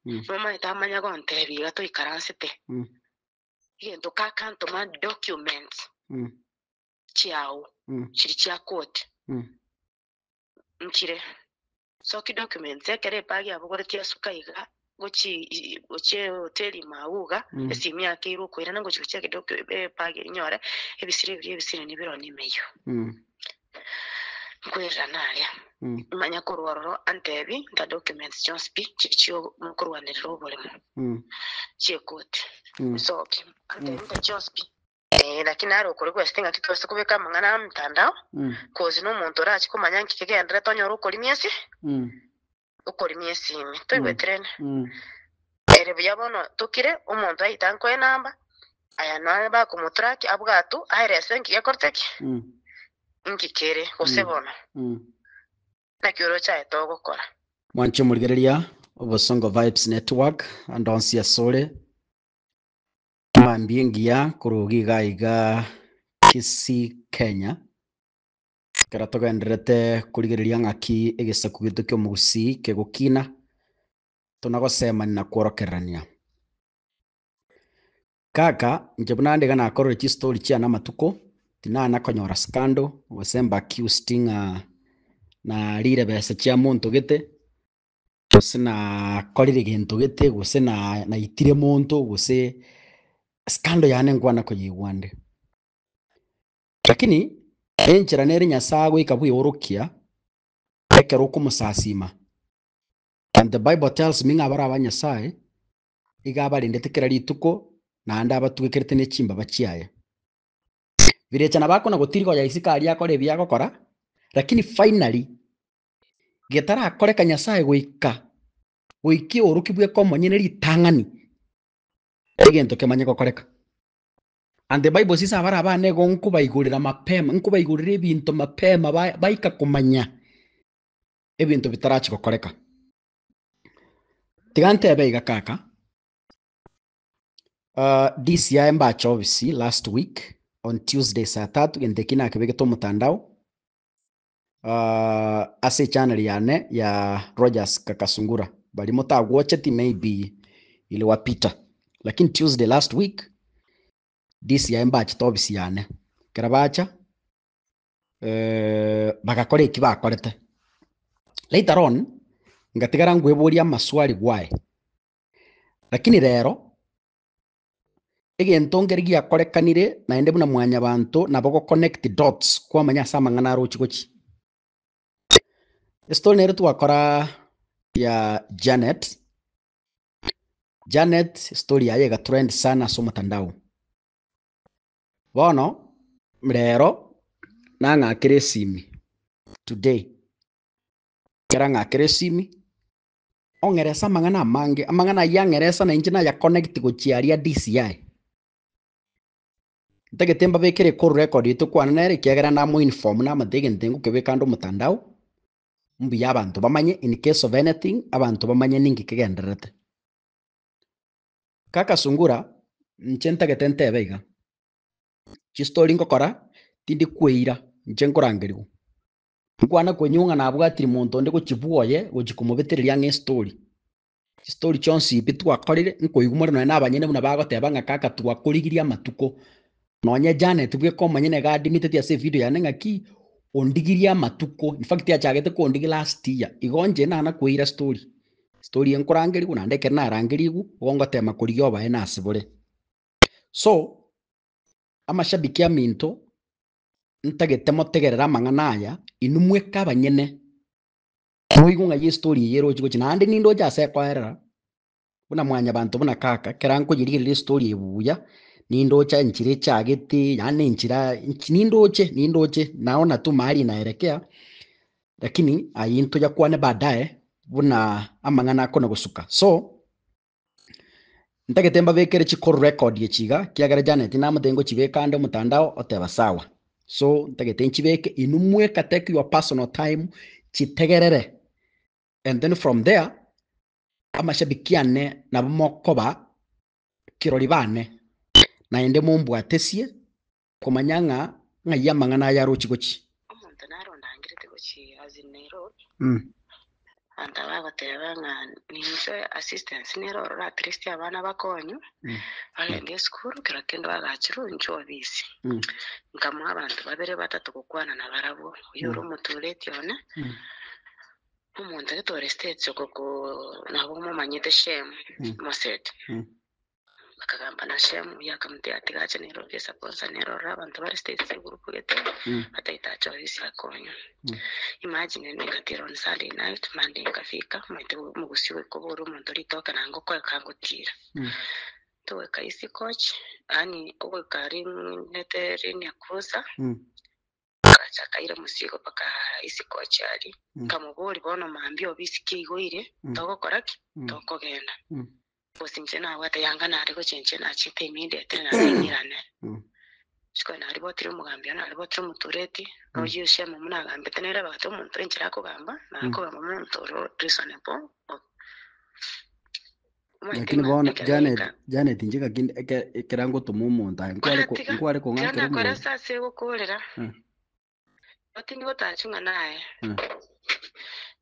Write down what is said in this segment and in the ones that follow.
mama itamanya gontebi gato ikaransete gento kakanto ma documents chiao chiri chia court nchire so ki documents ekere pagi abogore tia sukaiga gochi hoteli mauga esimi yake iruko ira nango chiche kidogo pagi nyore ebisire nibiro nimeyo kwera nalia manya kororo antebi nda documents just speak chicho mukorwanero bolemo chekot so antebi nda just speak lakini ari ukuri kwestinga kitose kubeka mangana mtandao kozi no muntu rachi kumanya nkikigenda tonyoro ukuri miesi ukuri miesi imi toiwe train ere byabono tukire umuntu ayitanko enamba aya na ba kumutraki abugatu airese nkiyakorteki nkikere usebona na kyoro cha to gukora mwanche murigereria obosongo vibes network andonsia sore mambiengia kurugi gaiga Kisii Kenya kera togenderete kurigereria ng'aki egesaku gitu kyo mugusi kegukina tunagosema na kworokerania kaka njebunande gana akorore chi story chia na matuko tinana konyora scandal gosemba accusing na rire besa chia muntu gite gose na korire gintu gite gose na itire muntu gose scandal yane ngwana kuyigwande lakini enchera nere nyasago ikabwi urukia ekero kumusasima and the Bible tells me ngabara abanyasai igaba rinde tekera rituko na anda abatugekerete ne chimba bachiaye birechana bako na gutirigo ya isikari akore byagokora lakini finally getara akore kanyasai goiki urukibwe komonyene ritangani egento kemanye gokoreka and the Bible says abara abane go nkubaigurira mapema nkubaigurira ebinto mapema baika kumanya ebinto bitarachi gokoreka tigante abeiga kaka DCI mbacho obviously last week on Tuesday saa 3 gendekina akibegeto mutandao ase channel yane ya Rogers Kakasungura bali mutagwocheti maybe iliwapita lakini Tuesday last week DCI mbacho obviously yane karabacha bagakore ikibakorete later on ngatigara ngweboria maswali gwae lakini rero egento ngeri akorekanire na ende buna mwanya bantu nabo connect dots kwa manya sama ngana rochi gochi story nere twakora ya Janet story yaye ga trend sana so mtandao bono mrero na ngakire simi today kera ngakire simi ongeresa mangana mange amangana yangeresa na injina ya connect gochiaria DCI ntegetemba bekere call record yitu kwana nere kiagera na mu inform na matege ntengu kebekando mutandao mbi yabantu bamanye in case of anything abantu bamanye ningi kigenderete kaka sungura nchenta getente beiga chi story ngokora tindi kweira nchenkorangerigo kwana kwenyunga na abwatiri muntu ndi kuchibuoye gochikumubitiria nge story chonsi bitu akorire nkoigumore na abanyene buna bagoteba nga kaka twakurigiria matuko nonye Janet bwe komanyene ga admitted ya se video ya ngaki ondigiria matuko in fact ya chagete ko ondigi last year igonje na kwira story enkorangeri kuna ndeke na rangerigu gongote makuriyo bae na asibore so amashabiki ya minto ntagete motegerera mangana aya inumwe kabanyene kuigunga ye story yero chigo china ande nindo ja se kwaera buna mwanya bantu buna kaka keranko yirigire story ebuya nindocha nchire chagete yani nchira nindoche naona tu mahali naelekea lakini ayinto ya kuane baadaye buna amangana akona gusuka so ntagetemba bekere chi call record ye chiga kiagara Janet na mutengo chibeka ande mutandao oteba sawa so ntagete chibeke inumwe ka take your personal time chitegerere and then from there amashabikiane na mokoba kirori bane na ende mumbwatesie kumanyanga ngaya mangana ya rochi gochi omuntu naronda angirete gochi as in Nairobi anta bagoteba nga ninse assistance nero at least abana bakonyo bagende school kera kendo bagachiro ncho bisi nkamwa abantu babere batatu kukwana na barabo yoro mutuleti one umuntu atore state koko nabo mumanyite shame moset bakagamba na shame yakamute atigacha nero pesa ponsa nero abantu bari state group gete ataita choice akonyo imagine nikatira on Sunday night Monday kafika mwite mugusiwe kubura umuntu ritoka nango kwa kangutira tuwe kaisi coach ani uwe karin netere nyakuza chakaira musigo paka isi coach ali kamugori bono mambio bisiki goire toko koraki toko genda posinchena wata yangana ariko chenchena chite immediate na ngirane siko na ribo tiri mugambia na ribo tiri mutureti no yushe mu munagambe tenera bato mu trenchira ko gamba na ko gamba mu toro reasonable lakini bona Janet njika kirango tumumunta nkwale ko ngakere mu kana sasa sego kolera batindi gotachunga naye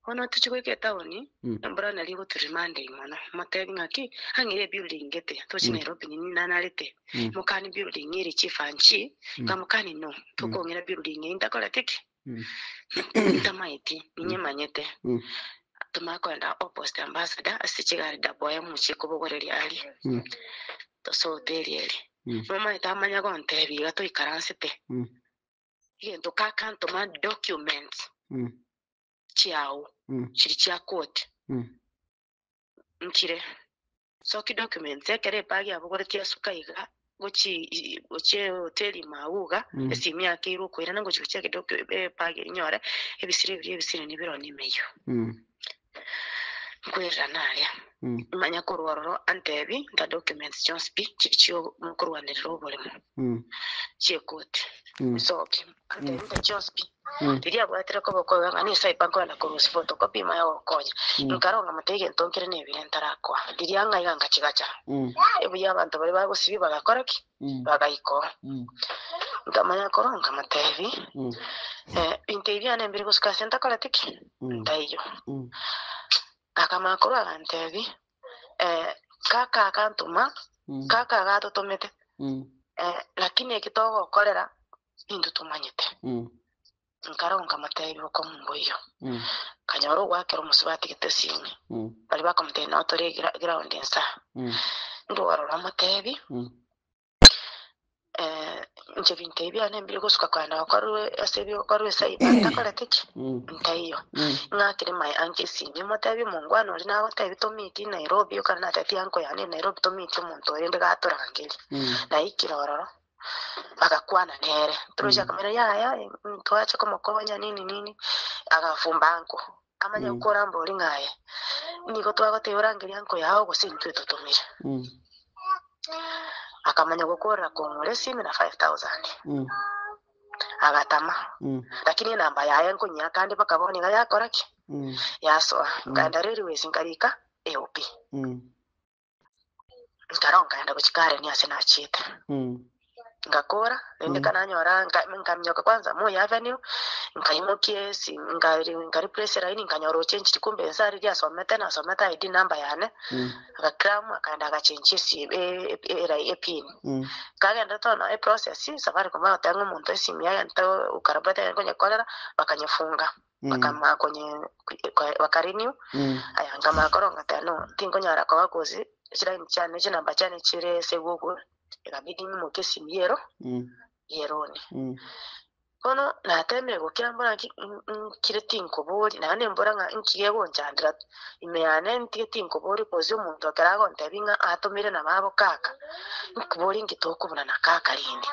ono tuchikuike taoni mbura nali guturimande imana matebi ngaki hangire building gete tochi Nairobi ni nanalete mukani building iri chifanchi kamukani no tukongera building indakola tiki ndamaiti ninyemanyete tumakwenda opposite ambassador asichigari daboya muchiko bogoreri ali to so terieri mama itamanya gontebi gato ikaransete yendo kakanto ma documents chiao chiri chia court nkire so ki documents ekere pagi abogore tia sukaiga gochi hoteli mauga esimya kiru ko irana gochi cheke document pagi nyore ebisire ni biro ni meyo kwera nalia manya kororo antebi da documents John speak chicho mukorwanero bolemo chie court so antebi da John speak diria bwatira ko boko ngani sai banko la ko photocopy mayo koja nkaronga matege ntonkere ne birentara kwa diria ngai ganga chigacha ebuya abantu bari bagusibi bagakoraki bagayiko ngamanya koronga matebi intebi ane mbiri kuskasenta kalatiki ndayo akamakuru agantebi kaka akantuma kaka gatotomete lakini ekitogo korera indu tumanyite nkaronga matebi ko mumboyo kanyoro gwakero musubati gitesinye bali bakomte na otore ground insa ndo warora matebi nje bintebi ane mbiri gusuka kana kwaruwe asebi kwaruwe sai banda koletiki ntayo ngakire mai anke sinye matebi mungwano lina hotebi to meet Nairobi ukana tati yanko yani Nairobi to meet muntu ende gatorangeli na ikirororo akakwana nere turoja kamera ya twacha kama konya nini agafumbanko amanya ukora mboli ngaye niko twagote urangeli yanko yao gusintwe tutumira akamanya gukora kongole simi na 5000 agatama lakini namba yaye nkunya kandi bakabone nga yakoraki yaso kanda riri wesingarika EOP ntaronga enda kuchikare ni asina chite ngakora nende kana nyora nkamnyoka kwanza moya avenue nkaimukie si ngari pressure ini nkanyoro change kumbe nsari ya someta ID number yane akakram akanda akachange si era epin kagenda tono process safari kama utangu muntu simu yake nto ukarabata kwenye kolera bakanyefunga bakama kwenye bakarenew ayanga makoronga tano tingo nyara kwa wakozi chira cyane namba cyane chire segugo ikabidi nimuke simu yeroni kono natemere gukira mbona kire tinko bori nane mbora nga nkiye gonjandira imeyane ntiye tinko bori kozi umuntu akarago ntabinga atomire na babo kaka nkubori ngitoko buna na kaka lindi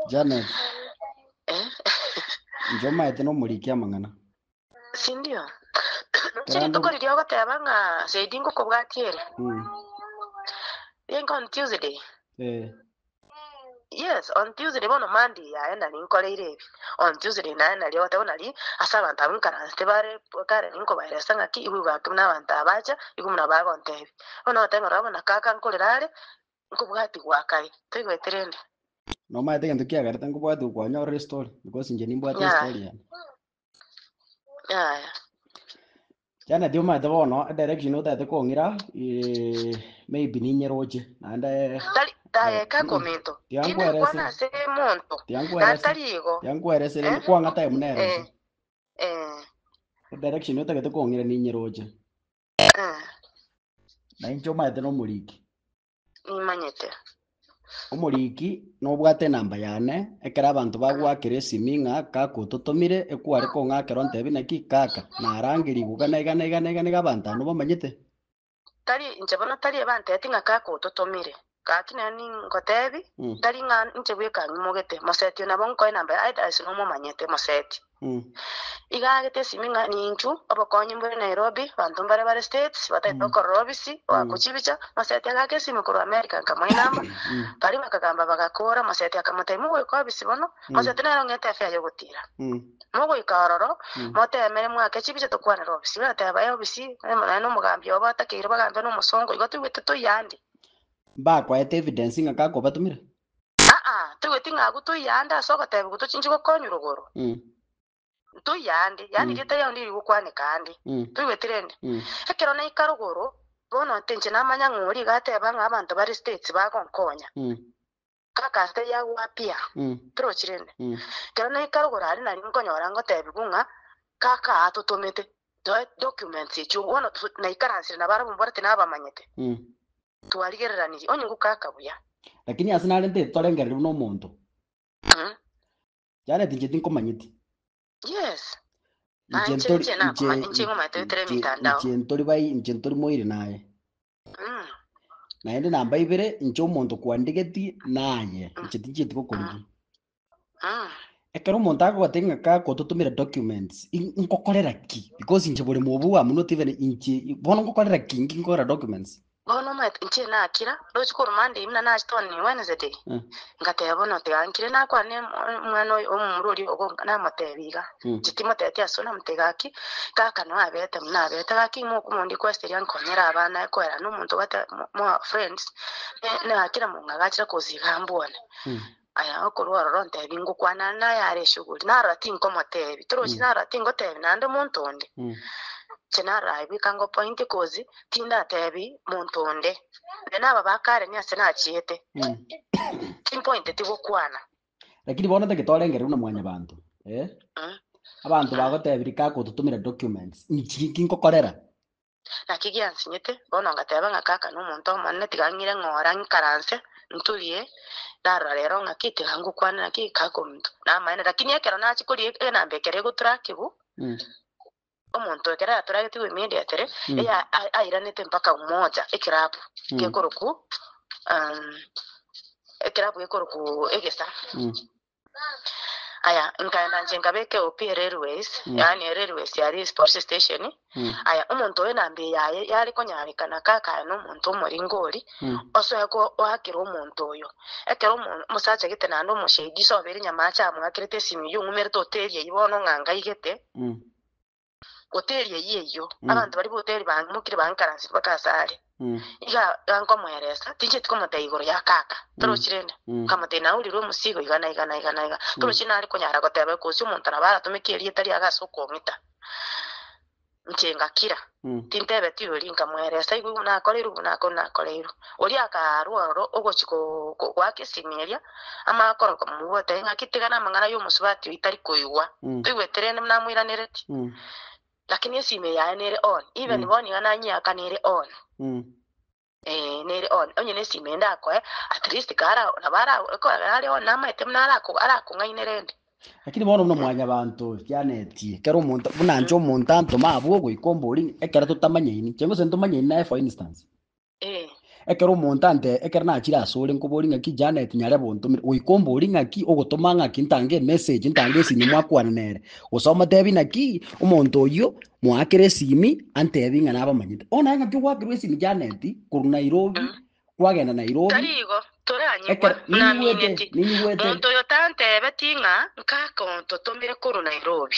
Janet njoma ete no murikia mangana sindio chiri tokori ryogo tebanga seidingo ko bwatiere yengo on Tuesday yes on Tuesday bono Monday yaenda ninkoleire on Tuesday naenda lyo tabona li asaba ntabunkana stebare kare ninko bairesa ngaki ibu bakuna abantu abacha ikumuna bagonte ono tema rabona kaka nkolerare nkubwati gwakai tego trend no maite ngento kia garita nkubwati kwa nyore story because nje nimbwati story ya Jana dio ma davo no direction ota te kongira maybe ni nyeroje nande tali ka komento tiangu tinde erese kwana se monto tiangu na erese taligo tiangu erese le kwa ngata mnere eh direction ota ke te kongira ni nyeroje na incho ma te no muriki ni manyete omuriki no bwate namba yane ekera abantu bagwakire siminga kako totomire ekware ko ngakero ntebi naki kaka narangiri gugana igana abantu no bamanyete tali njabona tali abantu yatinga kako totomire kakina ni ngotebi tali nga nche bweka ngumogete moseti na bonko namba aida isino mo manyete moseti igagete siminga ninchu abakonyi mbere Nairobi bantu bare states bataito korobisi wakuchibicha moseti agake simu ko America kama inamba bari bakagamba bagakora moseti akamutaimu ko bisibono moseti na ngete afya yo gutira mugo ikaroro mote emere mwake chibicha to kwa Nairobi siba tabayo bisi no mugambi obatakire bagamba no musongo igotu weteto yandi ba kwa evidence nga kako batumira tuweti ngagu tu yanda soko tebe gutu chinchiko konyurugoro tu yandi yani lita yandi rigukwane kandi tuwetirende ekero na ikarugoro bono tenche namanya nguri gateba nga abantu bari states bakonkonya kaka ste ya wapia trochirende kero na ikarugoro ari nari nkonyora ngo tebe bunga kaka atotomete documents echo wono na ikaransi na bara bumbora tinaba manyete tuwaligereraniri onye ngukaka buya lakini asinale nte tolengere no muntu jana tinje tinkomanyiti yes njentori moire naye naende namba ibere nche omonto kwandigeti naye nche tinje tikokorigi ekero omonto agogotenga kako totumira documents nkokorera ki because nche bore mobu wa muno even nche bono nkokorera ki nkora documents bono mat nche na akira rochikuru mande imna na stone ni Wednesday ngate bono te ankire na kwa ne mwana omururi ogo na matebiga chitimo tete asona mtegaki kaka no abete mna abete gaki mo kumundi kwesteri ankonyera abana ekwera no muntu bata mo friends ne akira munga gachira kozigambone aya okorwa ronte bingu kwana na yare shuguli na rati nkomotebi trochi na rati ngotebi nande muntu onde chenara ibikango point kozi tinda tebi muntu onde na baba kare ni asena achiete point tigo kwana lakini bona tekitolengere una mwanya bantu abantu bagotebiri kako tutumira documents nchiki nkokorera nakigiansinyete bona ngateba ngakaka no muntu manne tigangire ngora nkaranse ntulie dara lero ngakite hangu kwana nakikako mtu na maana lakini ekero na chikuri na mbekere gutrakibu omuntu ekera aturagetiwe immediately ya airanete mpaka umoja ekirapu gekoroku ekoroku egesa aya nkaenda njenga beke OP Railways yani Railways yari sports station aya umuntu we nambe yaye yari konyarikana kaka no muntu muringori oso yako wakiro umuntu oyo ekero musacha gite nando mushedi so beri nyamacha mwakirete simi yungumere hoteli yibono nganga igete hoteli yeyo abantu bari hoteli bangumukire bankaransi bakasare iga ganko mweresa tinje tikomotaigoro ya kaka trochirende kamatena uri ro musigo igana trochina ari konyara gotebe kuzi umuntu nabara tumikiriye tari agasoko ngita nchenga kira tintebe tiuri nkamweresa igu nakoleiru uri akaruoro ogochiko gwake simiria ama akoro komubote ngakitigana mangana yo musubati itari koywa tuweterene namwiranireti lakini esime ya nere on even boni ngana nyaka nere on nere on onye nesime ndako at least kara nabara ko ari on namete mnarako arako ngainerende lakini bono mno mwanya bantu yaneti kero umuntu bunanjo umuntu antoma abo goikombori ekera tutamanyeni chengo sento manyeni na for instance ekero umuntu ante ekera na chira asore nkobori ngaki Janet nyare bonto goikombori ngaki ogotoma ngaki ntange message ntange sini mwakwana nere usoma tebi naki umuntu oyo mwakire simi ante ebinga naba manyite ona ngaki gwakirwe simi Janet kuru Nairobi kwagenda Nairobi tarigo toranyigwa na mineti muntu yotante betinga nkaka totomire kuru Nairobi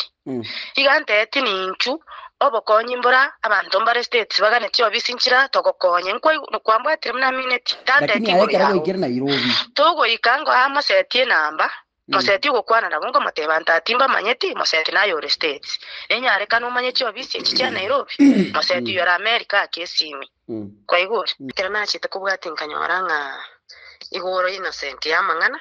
igante eti ninchu obokonyimbura abantu mbare states bagane tyo bisinchira togokonye kwambwa tiri na mineti tante eti lakini ayekera goikira Nairobi togo ikango ama seti namba Moseti gukwana na bongo matebanta timba manyeti moseti na yo states enyare kanu manyeti obisi echicha Nairobi moseti yo America kesimi kwa igoro kirana chite kubwati nkanyoranga igoro innocent ya mangana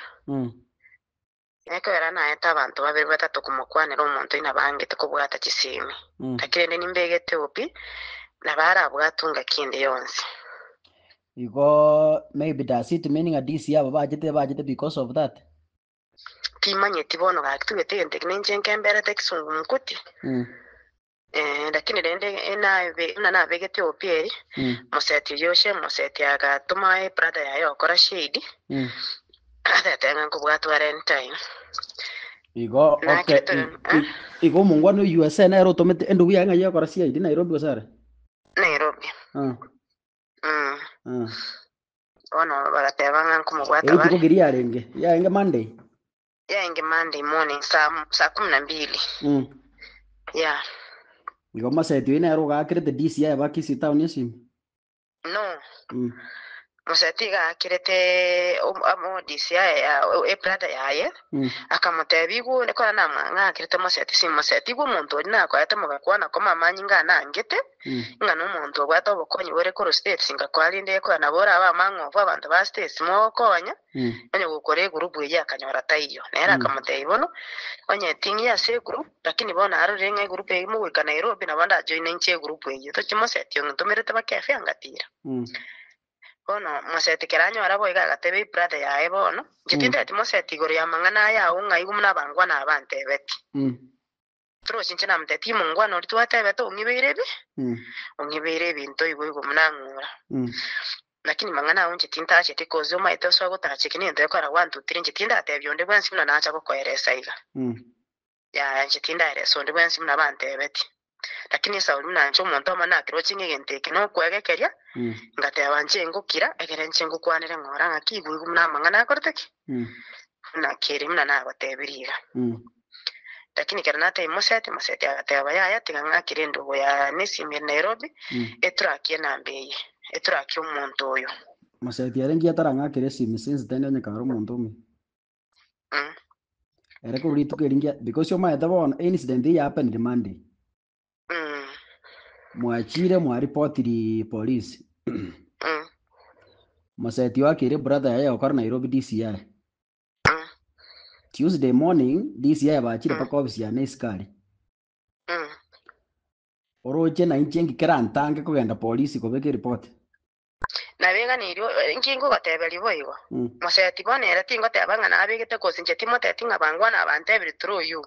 eko era na eta abantu babiri batatu kumukwanira omuntu ina bangete kubwata chisimi takirende nimbegete opi na bara bwatunga kindi yonse maybe does it meaning a DC bajete because of that timanyeti bono gakitugete gente kinenje nkembere tekisungu mkuti lakini rende na begete opieri moseti yoshe moseti agatuma brother yayo okora shade atenga kubwatwa rentime igo mungwano USA na ero tomete endo yanga yakora shade Nairobi osare Nairobi ono bagatebanga kumugwata bari iko yarenge yaenge Monday morning saa 12 igo maseti ina ero gakirete DCI bakisi town yesim no museti gakirete DCI ya brother yaye akamutebigu nekora namanga akirete museti gu muntu na kwata mugakwana koma manyinga nangete ngano muntu gwata obukonyi bore ko states ngakwalinde ko nabora abamango abantu ba states mo konya onye gukore group ya kanyora tayo nera akamutebibono onye tingi ya se group lakini bona arurenga group emu wika Nairobi na banda join nche group eyo to chimuseti yo ntumirete bakefe angatira bono moseti keranyo arabo igatebe brother yae bono gitinda ati moseti gori ya mangana ya unga igumuna bangwa na abante beti tro chinchina mteti mungwa no twatebe to ungibere binto igumuna ngura lakini mangana unje tinta achete kozo maito so gutache kinende ko ara 1 2 3 njitinda ate byonde bwansi mna nacha ko koeresa iga ya njitinda ere so ndi bwansi mna bante beti lakini sauli mna ncho muntu amana kirochinge genteke no kwegekeria ngate abanje ngukira egere nchengu kwanire ngora ngakigwe gumna mangana akorteki na kiri mna na batebirira lakini karana moseti agateba yaya tiganga kirendo ya nesimi Nairobi etrakie nambeye etrakie umuntu oyo moseti yarengi ataranga kiresimi since then onye karo muntu mi era ko ritu keringia because yo maeta bona incident ya happened Monday mwachire mwaripotiri polisi moseti wakire brother yaye okora Nairobi DCI Tuesday morning DCI bachire paka office ya Neskari oroche na inchengi kerantange kugenda polisi kobeke report na bega nirio inkingo gatebeli boigo moseti bonera tingo tebanga na abegete kosinje timoteti ngabangwa na abantebiri through you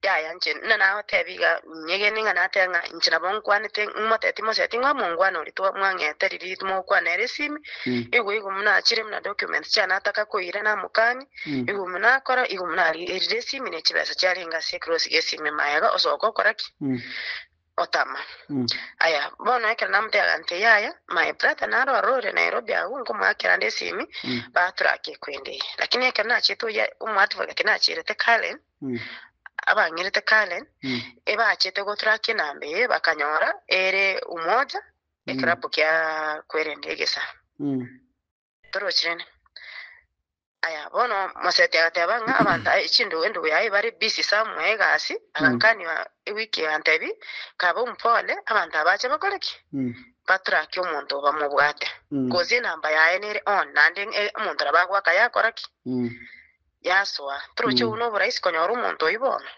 ya nje na tebiga nyegeni ngana tenga nchina bonkwanite moteti moseti ngamungwana ulitwa mwangete riri mo kwanere simi igo muna achire mna documents cyana ataka koira na mukani igo muna kora igo muna riri simi ne chibesa cyaringa secros gesimi mayaga osoko koraki otama aya bona ekera namte ante yaya my brother naro arore Nairobi ahungu makera ndesimi batrake kwende lakini ekera na cheto ya umwatu vakena chirete Kalen abangirete Kalen eba achete gotrake nambe bakanyora ere umoja ekrapo kya kwerende egesa toro chirene aya bono moseti agatebanga abanta ichindo endo yayi bari busy samwe gasi akankani wiki antebi kaba umpole abanta bache bakoreki batrake umuntu bamubwate kozi namba yaye nere on nanding umuntu rabagwa kaya koreki yaswa troche uno burais konyora umuntu oyibona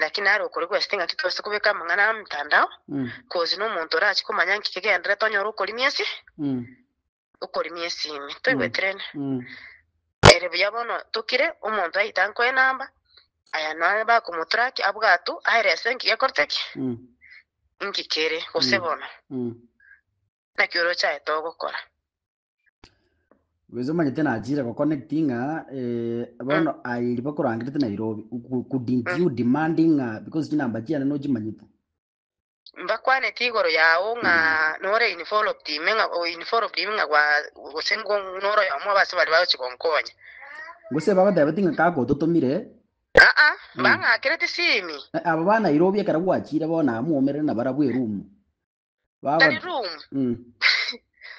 lakini ari ukuri kwestinga kitose kubeka mangana mtandao kozi no umuntu rachi kumanya nkikegendre tonyora ukuri miesi ukuri miesi imi toiwe trene ere byabono tukire umuntu ayitanko enamba aya nane ba kumutraki abwatu airese nkiye korteki nkikere osebona na kyoro cha eto gukora wezo manyete na ajira ko connectinga bono ayiriba kurangirite Nairobi you demanding because dinamba jana no jimanyite mbakwane tigoro yawo nga nore uniform team nga gwa sengo noro ya mwa basi bali bachi konkonya ngose baba dabatinga kako totomire banga kirete simi aba bana Nairobi ekara gwachira bona amuomere na barabwe room baba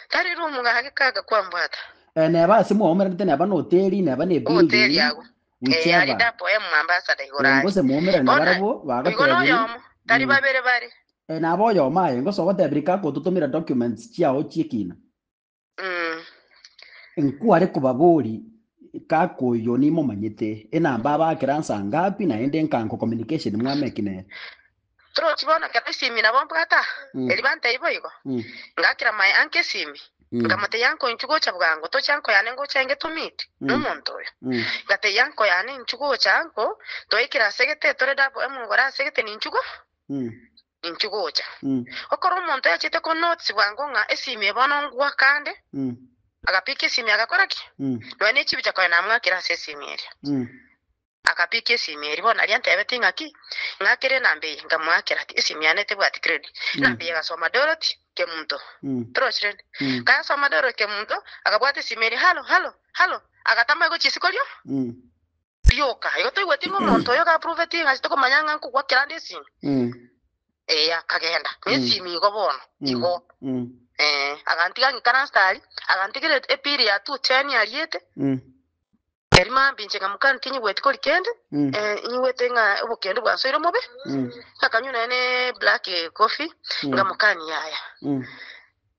tari room nga hakikaga kwambata neba simu omerete neba no hoteli neba ne hoteli yago ali whichever dapo Mombasa igorari ngose muomere na barabo igono yomo tari babere bare nabo yoma ngo so tebirika ko tutumira documents ciao ciekina nkuare kubaburi kako yo ni momanyete enamba bakiransa ngapi na ende nkanko communication mwamekine tro chibona kati simi na bomba ata elibante ibo ngakira mai anke simi ngamate yanko inchugo cha bwango to chanko yane ngo chenge tumiti n'umuntu oyo ngate yanko yane inchugo chanko to ikira segete tore dapo emungora segete ni inchugo inchugo cha okoro umuntu yachite ko notes bwango nga esimi ebono ngwa kande akapike simi akakora ki none chibi chakwa namwa kira sesimi eri akapike simi eri bona aliante ebeti ngaki ngakire nambe ngamwakira ati simi yanete bwati credit nambe yagasoma doroti ke muntu trochre kaya soma doroti ke muntu akabwati simi eri halo akatamba go chisikolyo yoka yoto iwetingo muntu yoka approve ti ngasitoko manyanga nkugwa kirande simi akagenda nesimi go bono igo agantiga ngikana stari agantigire epiri ya 210 yaliete erima binche ngamukani tinyi wetiko likende nyiwete nga ubukende bwansoiro mobe akanyuna ne black coffee ngamukani yaya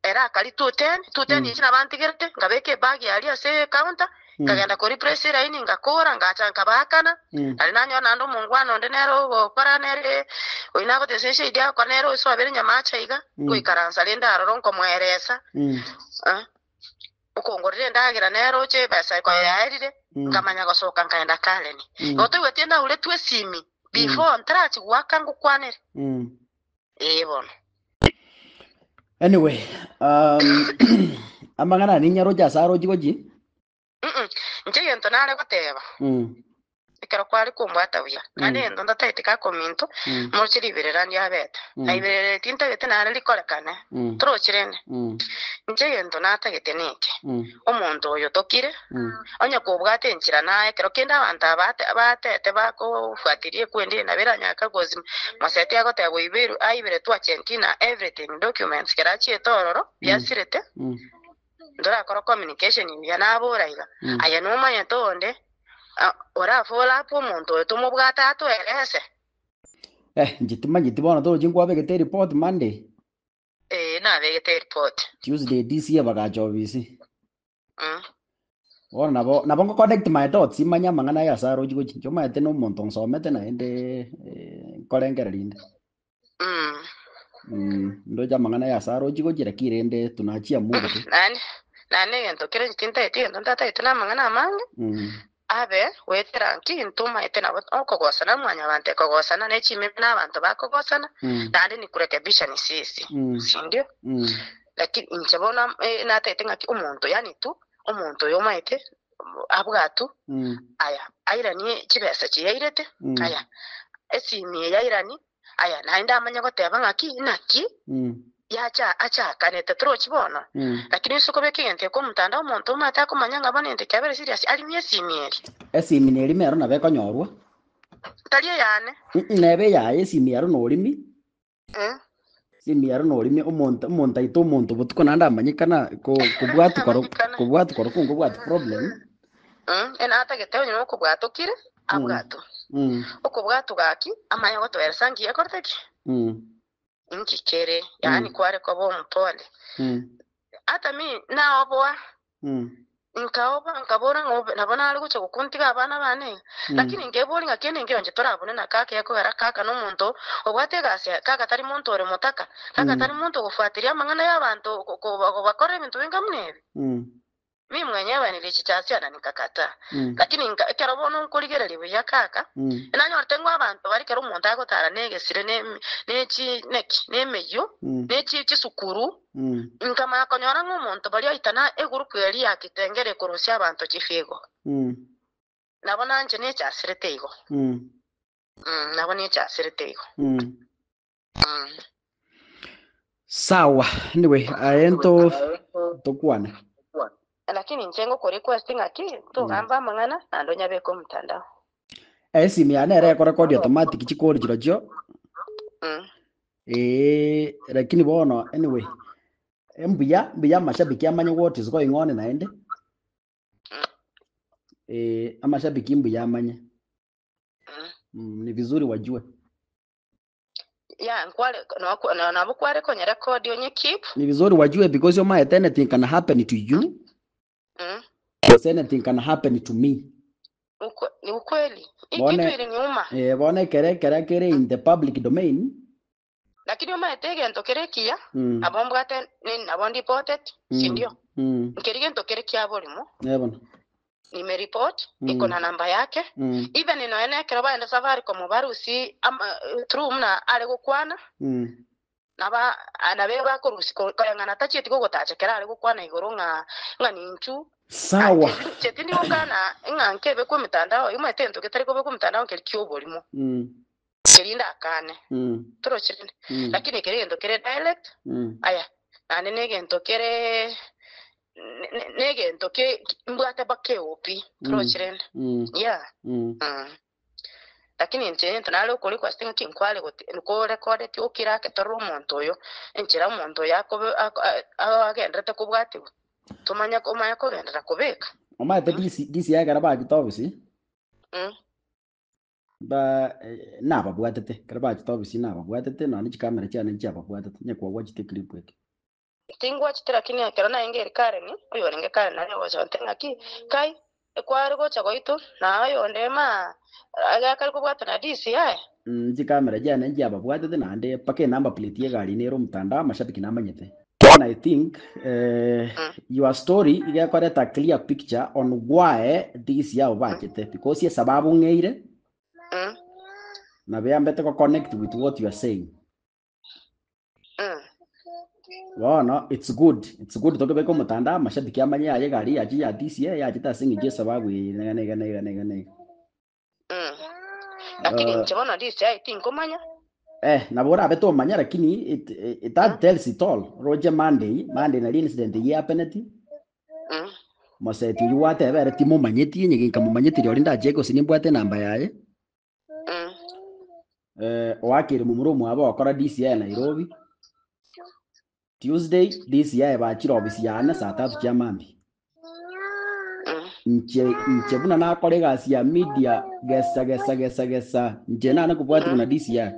era kali 210 yikina bantigirete ngabeke bag yali ase counter kagenda kuri pressure ini ngakora ngacha nkabakana ali nanyo nando mungwano ndenero gokora nere oinako teseshe idia kwanero so abere nyamacha iga kuikaransa lenda aronko mweresa ukongorire ndagira nero che basa kwa yairire ngamanya gosoka nkaenda kaleni goto wetenda ule twe simi before ntrachi wakangu kwanere bono anyway amangana ni nyaro jasaro jigoji nje ntonale goteba ikero kwari kumbata buya kandi ndo ndatayitika kominto mochiri birerandi abeta aibere tinta gete nare likorekane trochirene nje ntonata gete neke omuntu oyo tokire onya kubwate nchira naye kero kenda abantu abatete bako fuatirie kwende na biranyaka gozi masete agotebo iberu aibere tu Argentina everything documents kerachi etororo byasirete ndora koro communication ya nabora iga aya numa yatonde ora fola po monto to mubwata ato erese njitibona to jingwa begete report Monday na begete report Tuesday DC abagajobisi ora nabo ngo connect my dots imanya mangana ya saro jigo choma ete no monto nsomete na ende kolengerinde ndo jamangana ya saro jigo jira kirende tunachia mugo nane ngento kire tinta eti ndo tata itana mangana mange abe wetera ntuma etena okogosana mwanya bante kogosana nechime n'abantu bakogosana ndandi ni kurekebisha ni sisi sindio lakini inchabona natete ngaki umuntu yani tu umuntu yomaite abwatu aya airani kibesa kiyairete aya esimi yairani aya naenda amanya goteba ngaki naki yacha acha kanete trochibona lakini soko bekente ko mutanda umuntu mata ko manyanga banende kabere serious ali myesimieri esimieri mero na beko nyorwa talie yane nebe ya esimieri no limi simieri no limi umuntu ito umuntu butuko nanda amanyikana ko kubwatu koro kubwatu problem ena atagete onyo ko bwato kire abwato okubwatu gaki amanya gotwera sangi yakorteki nkikere yani kware kwa bo mpole hata mi naoboa nkabora ngobe nabona ali guche gukuntiga abana bane lakini ngeboli ngakene ngeonje torabone na kaka yako era kaka no muntu obwate gase kaka tari muntu ore mutaka kaka tari muntu gufuatiria mangana y'abantu ko bakore ibintu bingamne mi mwenyewe nilichichasia na nikakata lakini kerabona unkuligera liwe ya kaka nanyo artengo abantu bari kero umuntu agotara negesire nechi neki nemeyo nechi kisukuru nkama akonyora nk'umuntu bari ayitana egurupu yari yakitengere kurusya abantu kifigo nabona nje necyasirete igo nabona necyasirete igo sawa anyway aento tokwana lakini nchengo ko requesting aki to gamba mangana ando nyabe ko mtandao esimi ane record automatic chikori chirojo lakini bono anyway mbuya mashabiki amanye what is going on naende mashabiki mbu yamanye. Ni vizuri wajue. Yeah, nkwale na bukware kwenye record yonye keep. Ni vizuri wajue because your mind anything can happen to you. Because anything can happen to me. Ni ukweli. Kitu ili nyuma. Bone kere in the public domain. Lakini uma etege ntokerekia abombwate nini abondi reported sindio. Nkerige ntokerekia bolimo. Bona. Nimereport iko na namba yake. Even inoene keraba enda safari kwa mubarusi through mna ale gukwana. Naba anabeba kurusi ko ngana tachi etiko gotache kera ale gukwana igoro nga ninchu. Sawa. Chetindi ukana nkebe ku mitandao yuma etento ketari ko ku mitandao kerikyo bolimo. Kerinda akane. Turo chirinde. Lakini kerendo kere dialect. Aya. Ane negento kere negento ke mbwata bake opi. Turo chirinde. Yeah. Lakini nchento nalo kuli kwa stinga kinkwale ko record ti okira ke toro monto yo. Enchira monto yako agendrete kubwati. Tumanya ko gendra kubeka. Oma te disi ya garaba kitobisi. Ba na babwatete karaba kitobisi na babwatete na ni kamera cyane cyababwatete nyakwa wajite clip weke. Tingwa chitira kini kerana ingeri kare ni uyo ringe kare na leo zonte ngaki kai ekwari go chagoito na ayo ndema aga kali kubwata na DCI nji kamera jana nji ababwatete na ande pake number plate ye gari nero mtandao mashabiki namanyete. And I think your story igakoreta a clear picture on why DCI obachete because ye sababu ngeire na beambete ko connect with what you are saying. Well, it's good toke beko mutanda mashabiki amanye aye gari aji ya DCI ya jita singi je sababu nega. Lakini nchibona DCI tinkomanya na bora abeto manya lakini it tells it all. Roger Monday na incident ye happened. Maseti yuwate bere timo manyeti nyingi kama manyeti yorinda jeko sinibwate namba yaye. Wakiri mumurumu aba wakora DCI Nairobi. Tuesday DCI bachira obisi yana saa 3 kya mambi. Nche buna na kolega ya media gesa nche na kubwati kuna DCI.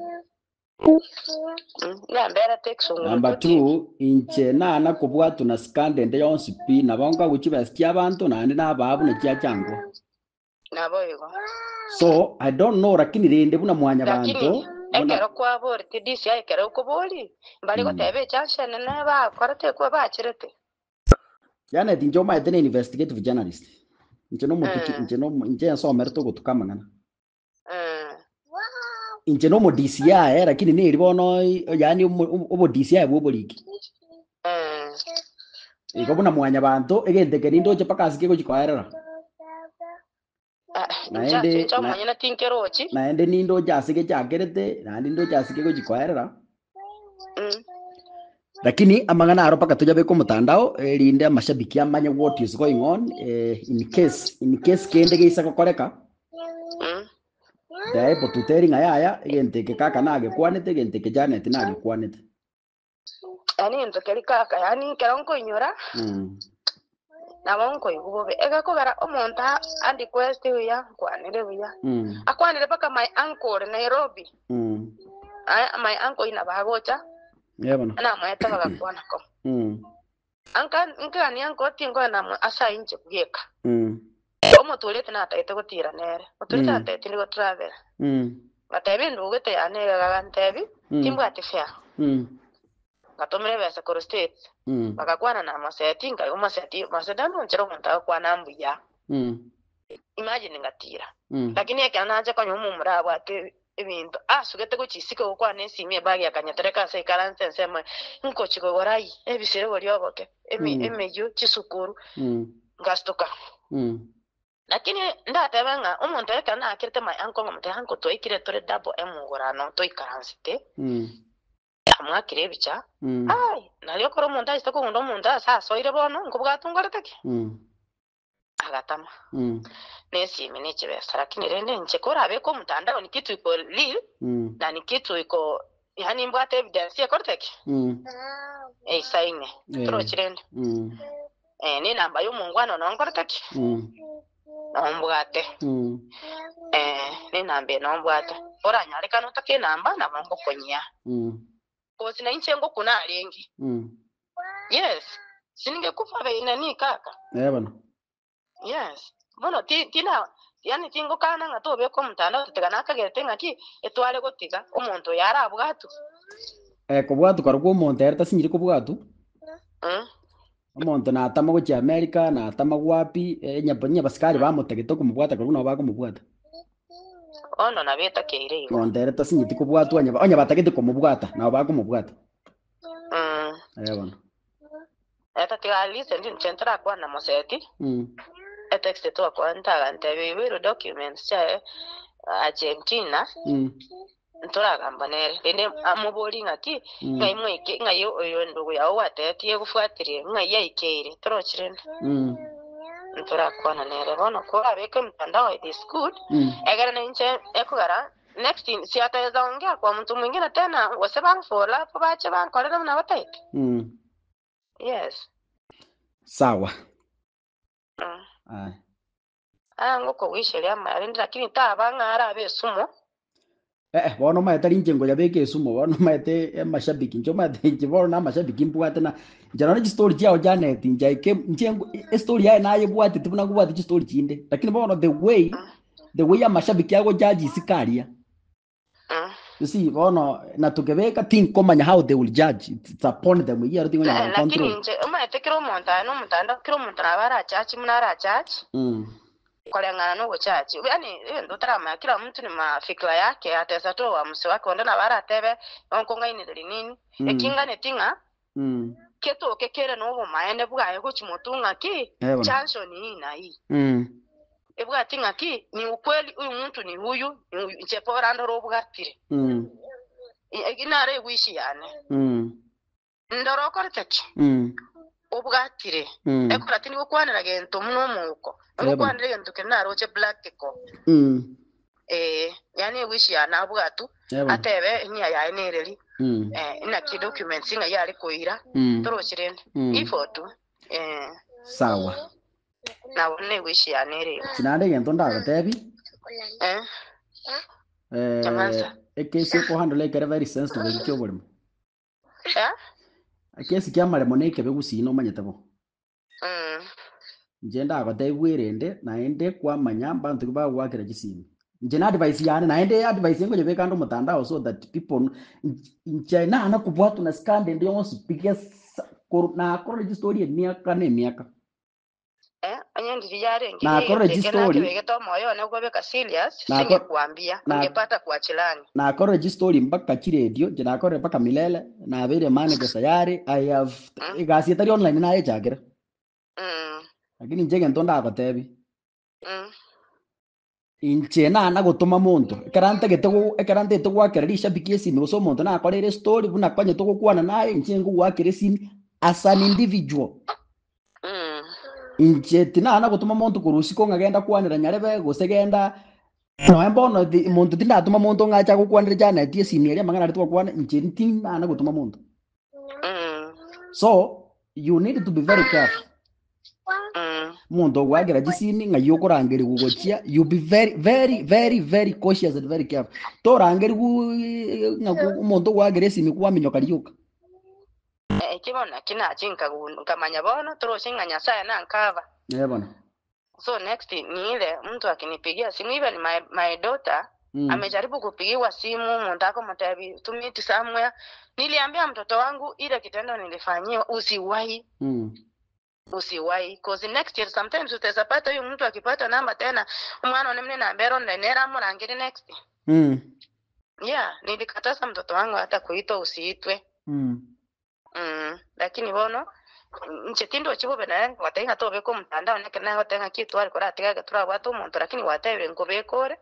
Number 2 inche na kubwatu na scandal nde yonsipi na bonga guchibasikia abantu na na babu na kya chango. Naboyego. So I don't know lakini rende buna mwanya bantu. Ekero kwa bori ti DCI ekero ko bori mbali ko tebe chance na ba korate ko ba chirete. Yana dinjo ma etene investigative journalist. Inche no mutiki inche so merto gutukama ngana. Inche no mo DCI lakini ni ribono yani obo DCI bo boliki. Iko buna mwanya bantu egende kerindo je pakasike ko jikwaerera. Naende nindo jasike chakerete na nindo jasike ko jikwaerera. Lakini amangana aro paka tujabe ko mutandao linde mashabiki amanye what is going on in case kende geisa ko koreka. Dai potuteri ngaya egente ke kaka nage kwanete egente ke Janet nage kwanete. Ani ntokeri kaka yani keronko inyora. Na bonko yubobe ega ko gara omonta andi quest ya kwanire buya. Akwanire paka my uncle Nairobi. My uncle ina bagocha. Yabona. Na mweta bagakwana ko. Anka ni uncle tingo na asa inche kugeka. Omo tulete na taite gutira nere. Otulete na taite ni go travel. Batebe ndugete ya nega gagantebi timbwa tifya. Gatomere besa ko state. Bagakwana na maseti ngai masedano nchero monta kwa nambuya. Imagine ngatira. Lakini yakanaje kwa nyumu murabo ate ebintu sugete kuchisika kwa nesimi bagi yakanyatereka se karanse nsema nko chiko gorai ebisere bori oboke emeyo chisukuru ngastoka. Lakini ndatebenga umuntu ekana akirite my uncle ngomute hanko to ikire tore double emungorano to ikaransite. Amwakire ebicha nalyo koro umuntu ahise ko umuntu asa soire bono ngo bwatungorete agatama nesimi nichibesa lakini rende nchekora abeko mtandao ni kitu iko real na ni kitu iko yani mbwate evidence yakorteke saine tro chirende ni namba yo mungwana nongorteke nombwate ni nambe nombwate ora nyareka no take namba na mongo konya kozi na inchengo kuna alengi yes sininge kufa be nani kaka bana yes bono tina yani tingo kana ngatobe ko mutanda tutegana kagete ngaki etwale gotiga umuntu yarabwatu kubwatu karwo umuntu yarata sinyiri kubwatu umuntu natama go cha America natama gwapi nyabanya basikari bamutegete kumubwata karwo no bakumubwata ono nabeta keire igo umuntu yarata sinyiti kubwatu anya batagete kumubwata nabo bakumubwata bana eta tigalise ndi centra kwa na moseti text to kwa ntaga ntebe documents cha Argentina ntolagamba nere ende amuboli ngati ngaimweke ngayo oyo ndugu yawo atetiye gufuatire ngayaikeire torochirene ntolakwana nere bono ko abeke mtandao is good egera nenche ekugara next si ataweza ongea kwa mtu mwingine tena wasebang fola po bache bankorera na batete yes sawa ngoko wisheria mari lakini tabangara besumo bono maeta rinjengo ya beke sumo bono maete mashabiki njo maete njibono na mashabiki mbwate na njana ni story yao Janet njaike njengo story yae naye bwate tibuna kubwate story chinde lakini bono the way ya mashabiki yao judge sikaria you see bono na tukebeka think komanya how they will judge it's upon them here thing on control lakini nje maete kiro montano mutanda kiro montana bara chachi munara chachi kolengana no chachi yani ndo trama kila mtu ni mafikra yake atesa to wa msi wake ndana bara tebe onkonga ini nini ekinga netinga keto kekere no bo maende bwa yego chimotunga ki chanso ni ina hii ebwa tinga ki ni ukweli huyu mtu ni huyu nchepora ndo robugatire iginare wishi yani ndoro korteki obugatire ekora tini gukwanira gento muno muko gukwanira gento kenaro che black ko yani wishi yana abugatu atebe nya ya enereri ina ki documents nga yali koira torochirene ifoto sawa na wone wishi yana ere sinande gento ndagotebi ekesi ko handle ekere very sensitive cyo bolimo akesi kya maremo ne kebe gusino manyetabo nje ndagoteibwirende naende kwa manyamba ntu ba gwakira gisimi nje na advice yani naende advice ngo jebe kando mutandao so that people nje na kubwatu na scandal ndio speakers na korre story miaka anyandi yare ngi na korre story begeto moyo na ko beka serious singe kuambia ungepata kuachilani na korre story mpaka kiredio je na korre mpaka milele na bere mane pesa yare I have igasi tari online na ejagira lakini njege ntonda agotebi inche na gutuma muntu ekarante to gwakererisha bikiesi miroso muntu na akorere story buna kwanye to gukwana naye inche ngo gwakeresini as an individual inche tina gutuma muntu kurusiko ngagenda kwanira nyarebe gusegenda no embono muntu tinda atuma muntu ngacha gukwanira jana tie simieria mangana ritwa kwana inche tina gutuma muntu so you need to be very careful muntu wagira jisini ngayo kurangeri gugochia you be very cautious and very careful to rangeri ngaku muntu wagira simi kwa minyoka liuka kibona kina chinka nkamanya bono turoshinga nyasaya na nkava bona so next ni ile mtu akinipigia simu even my daughter amejaribu kupigiwa simu mundako mtabi tumiti somewhere niliambia mtoto wangu ile kitendo nilifanyia usiwahi cause next year sometimes utazapata huyo mtu akipata namba tena mwana nemne na mbero ndenera murangiri next nilikataza mtoto wangu hata kuitwa usiitwe lakini bono nchetindo chibobe na watenga tobe ko mtandao nekena watenga kitu ali kora tega tura watu muntu lakini watewe ngobekore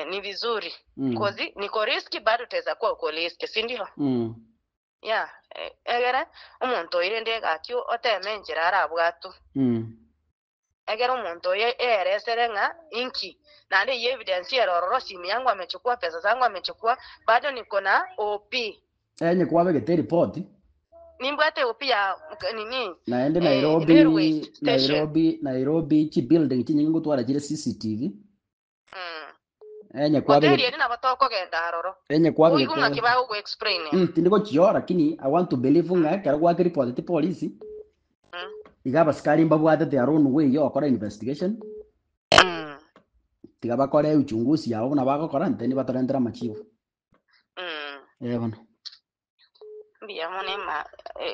ni vizuri cause niko riski bado teza kwa uko riski si ndio egera umuntu irende gakyo otemenjera arabwatu egera umuntu ereserenga inki na ile evidence erororo simu yangu amechukua pesa zangu amechukua bado niko na OP enye kwa bege report nimbwate upia nini naende Nairobi chi building chi nyingo twara jire CCTV enye kwa hoteli ni nabatoko genda roro enye kwa uyu nga kibaho ku explain tindiko chiora lakini I want to believe nga kara kwa report the police igaba skari mbabwate their own way yo akora investigation tigaba kore uchunguzi yao na bagakora nteni batarendera machivu bono mbia monema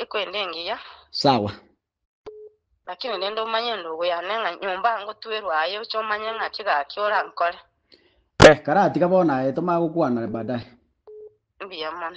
ekwendengia sawa lakini nendo manye ndo yanenga nyumba ngo twerwayo cyo manye ngati gakiora nkole kara tigabona eto magukwana baadaye mbia mon